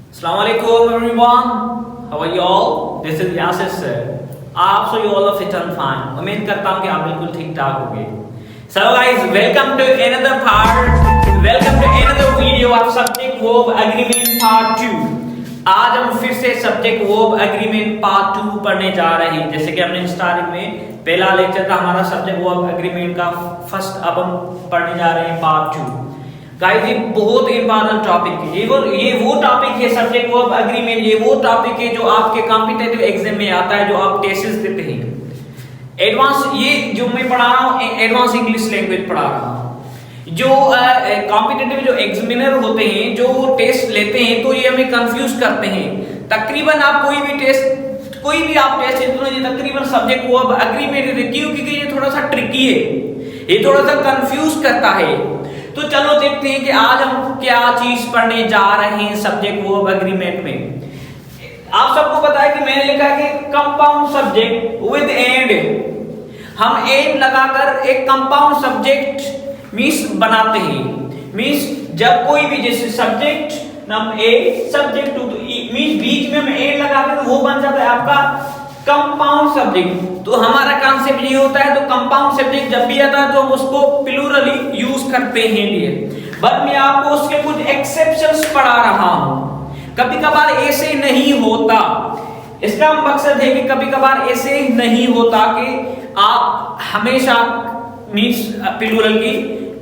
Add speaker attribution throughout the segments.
Speaker 1: Assalamualaikum everyone. How are you all? This is Yasir sir. आप सभी all of it are fine. उम्मीद करता हूँ कि आप बिल्कुल ठीक ठाक होंगे. So guys, welcome to another part. Welcome to another video of subject verb agreement part 2. आज हम फिर से सब्जेक्ट वर्ब एग्रीमेंट पार्ट 2 पढ़ने जा रहे हैं. जैसे कि हमने स्टार्टिंग में पहला लेक्चर था हमारा सब्जेक्ट वर्ब एग्रीमेंट का फर्स्ट, अब हम पढ़ने जा रहे हैं पार्ट 2. गाइस ये बहुत इंपॉर्टेंट टॉपिक है. ये वो टॉपिक है सब्जेक्ट वर्ब एग्रीमेंट. ये वो टॉपिक है जो आपके कॉम्पिटिटिव एग्जाम में आता है, जो आप टेस्ट देते हैं. एडवांस, ये जो मैं पढ़ा रहा हूँ एडवांस इंग्लिश लैंग्वेज पढ़ा रहा हूँ. जो कॉम्पिटिटिव जो एग्जामिनर होते हैं, जो टेस्ट लेते हैं, तो ये हमें कंफ्यूज करते हैं. तकरीबन आप कोई भी टेस्ट तकरीबन सब्जेक्ट वर्ब एग्रीमेंट देते. क्यों? क्योंकि ये थोड़ा सा ट्रिकी है, ये थोड़ा सा कंफ्यूज करता है. तो चलो देखते हैं कि आज हम क्या चीज पढ़ने जा रहे हैं सब्जेक्ट वर्ब एग्रीमेंट में. आप सबको पता है कि मैंने लिखा है कि कंपाउंड सब्जेक्ट विद एंड. हम एंड लगाकर एक कंपाउंड सब्जेक्ट मींस बनाते हैं. मींस जब कोई भी जैसे सब्जेक्ट नाम ए सब्जेक्ट टू मींस बीच में हम एंड लगाकर वो बन जाता है आपका कंपाउंड सब्जेक्ट. तो हमारा कॉन्सेप्ट ये होता है, तो कंपाउंड सब्जेक्ट जब भी आता है तो हम उसको प्लूरली यूज करते हैं लिए. बट मैं आपको उसके कुछ एक्सेप्शंस पढ़ा रहा हूं. कभी कभार ऐसे नहीं होता. इसका मकसद है कि कभी कभार ऐसे नहीं होता कि आप हमेशा मींस प्लूरल की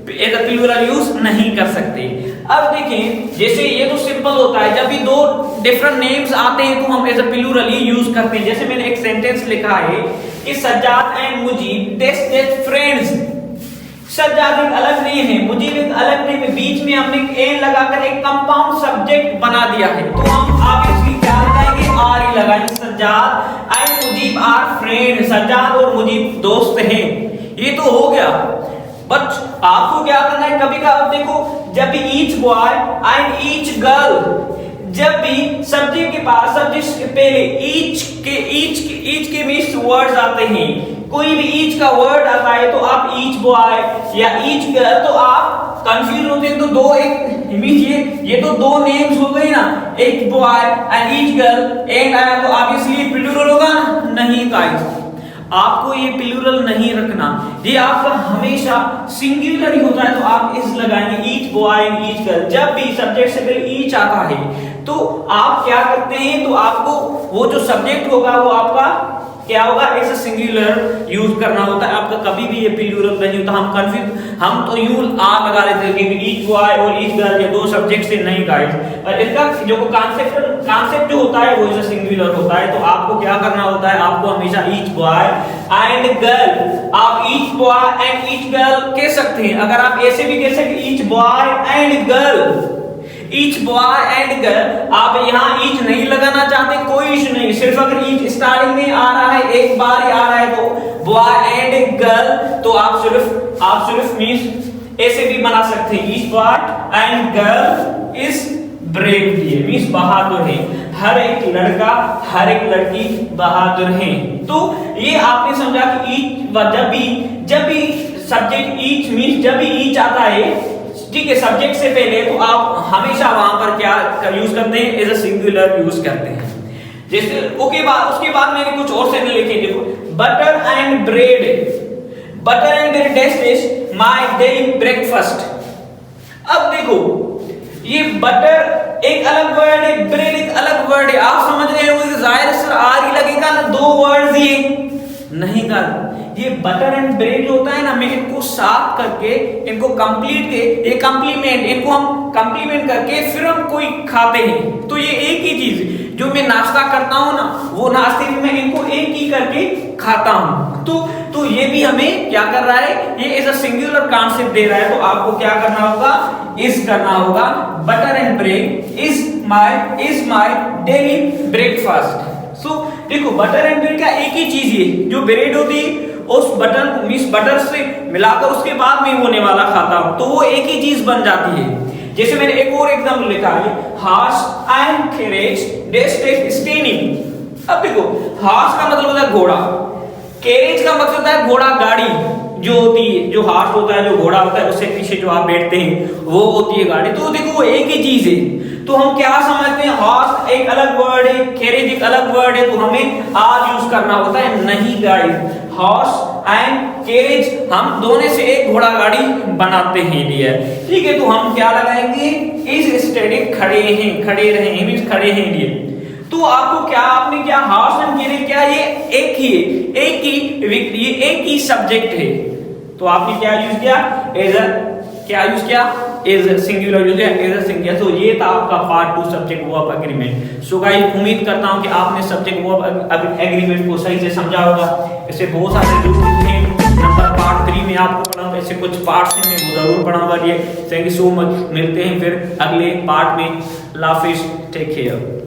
Speaker 1: प्लूरल यूज नहीं कर सकते. अब देखें, जैसे ये तो सिंपल होता है, जब भी दो डिफरेंट नेम्स आते हैं तो हम एज अ प्लूरल ही यूज करते हैं. जैसे मैंने एक सेंटेंस लिखा है कि Sajjad and Mujeeb tested friends. Sajjad एक अलग नेम है, मुजीब एक अलग नेम है, बीच में हमने एन लगाकर एक कंपाउंड सब्जेक्ट बना दिया है. तो हम ऑब्वियसली क्या लगाएंगे, आर ही लगाएंगे. Sajjad and Mujeeb are friend. Sajjad और मुजीब दोस्त हैं. ये तो हो गया. बट आपको क्या करना है, कभी कभार देखो, जब भी each boy and each girl, जब भी सब्जेक्ट के पास सब्जेक्ट के पहले ईच के मीन्स वर्ड्स आते हैं, कोई भी ईच का वर्ड आता है तो आप ईच बॉय या ईच गर्ल, तो आप कंफ्यूज होते हैं. तो दो एक मीन्स ये तो दो नेम्स हो गए ना, एक boy and each girl and आया तो ऑब्वियसली प्लूरल होगा नहीं. गाइस आपको ये प्लूरल नहीं रखना, ये आपका हमेशा सिंगुलर ही होता है. तो आप इस लगाएंगे each boy and each girl. जब भी सब्जेक्ट से पहले ईच आता है तो आप क्या करते हैं, तो आपको वो जो सब्जेक्ट होगा वो आपका क्या होगा, एज अ सिंगुलर यूज करना होता है. आपका कभी भी ये प्लूरल नहीं होता. हम तो यूं आर लगा लेते हैं कि ईच बॉय और ईच गर्ल, ये दो सब्जेक्ट से नहीं. गाइस और इसका जो कांसेप्ट जो होता है वो एज अ सिंगुलर होता है. तो आपको क्या करना होता है, आपको हमेशा ईच बॉय एंड गर्ल, आप each boy and each girl कह सकते हैं. अगर आप ऐसे भी कह सकते each boy and girl, each boy and girl. आप यहाँ ईच नहीं लगाना चाहते, कोई इशू नहीं. सिर्फ अगर ईच स्टार्टिंग में आ रहा है, एक बार ही आ रहा है, तो बॉय एंड गर्ल, तो आप सिर्फ मींस ऐसे भी बना सकते हैं. Each boy and girl is brave. ये मींस बहादुर है. हर एक लड़का हर एक लड़की बहादुर है. तो ये आपने समझा कि ईच जब भी सब्जेक्ट ईच मींस जब भी ईच आता है, ठीक है, सब्जेक्ट से पहले, तो आप हमेशा वहां पर क्या यूज करते हैं, एज अ सिंगुलर यूज करते हैं. जैसे उसके बाद मैंने कुछ और सेंटेंस लिखे. देखो, butter and bread is my daily breakfast. अब देखो, ये बटर एक अलग वर्ड है, ब्रेड एक अलग वर्ड है. आप समझ रहे हो, जाहिर है आर ही लगेगा ना, दो वर्ड्स ये नहीं कर. ये बटर एंड ब्रेड होता है ना, मैं इनको साफ करके इनको कंप्लीट के ये कंप्लीमेंट, इनको हम कंप्लीमेंट करके फिर हम कोई खाते हैं. तो ये एक ही चीज जो मैं नाश्ता करता हूं ना, वो नाश्ते में मैं इनको एक ही करके खाता हूं. तो ये भी हमें क्या कर रहा है, ये एज अ सिंगुलर कॉन्सेप्ट दे रहा है. तो आपको क्या करना होगा, इज करना होगा. Butter and bread is my daily breakfast. So देखो, बटर एंड ब्रेड का एक ही चीज है, जो ब्रेड होती है उस बटर से मिलाकर उसके बाद में होने वाला खाता हूं, तो वो एक ही चीज बन जाती है. जैसे मैंने एक और एग्जांपल लिखा है, horse and carriage test staining. अब देखो, हॉर्स का मतलब होता है घोड़ा, कैरेज का मतलब होता है घोड़ा गाड़ी जो होती है, जो हॉर्स होता है, जो घोड़ा होता है, उससे पीछे जो आप बैठते हैं वो होती है गाड़ी. तो देखो वो एक ही चीज है. तो हम क्या समझते हैं, हॉर्स एक अलग वर्ड है, कैरेज एक अलग वर्ड है, तो हमें आर यूज करना होता है। नहीं गाइस, हॉर्स एंड कैरेज हम दोनों से एक घोड़ा गाड़ी बनाते हैं डियर। ठीक है, तो हम क्या लगाएंगे, इज स्टैटिक खड़े हैं, खड़े रहे हैं मींस खड़े हैं डियर। तो आपको क्या, आपने क्या हॉर्स एंड कैरेज क्या, ये एक ही है, एक ही सब्जेक्ट है, तो आपने क्या यूज किया, एज अ क्या यूज किया, एज सिंगुलर यूज किया, एज अ सिंगुलर। तो ये था आपका part 2 subject verb agreement. So guys उम्मीद करता हूं कि आपने सब्जेक्ट वर्ब एग्रीमेंट को सही से समझा होगा। ऐसे बहुत सारे रूल्स हैं, नंबर पार्ट 3 में आपको पढ़ाऊंगा, ऐसे कुछ पार्ट्स हैं मैं जरूर पढ़ाऊंगा। ये थैंक यू सो मच, मिलते हैं फिर अगले पार्ट में। अल्लाह हाफिज़, टेक केयर।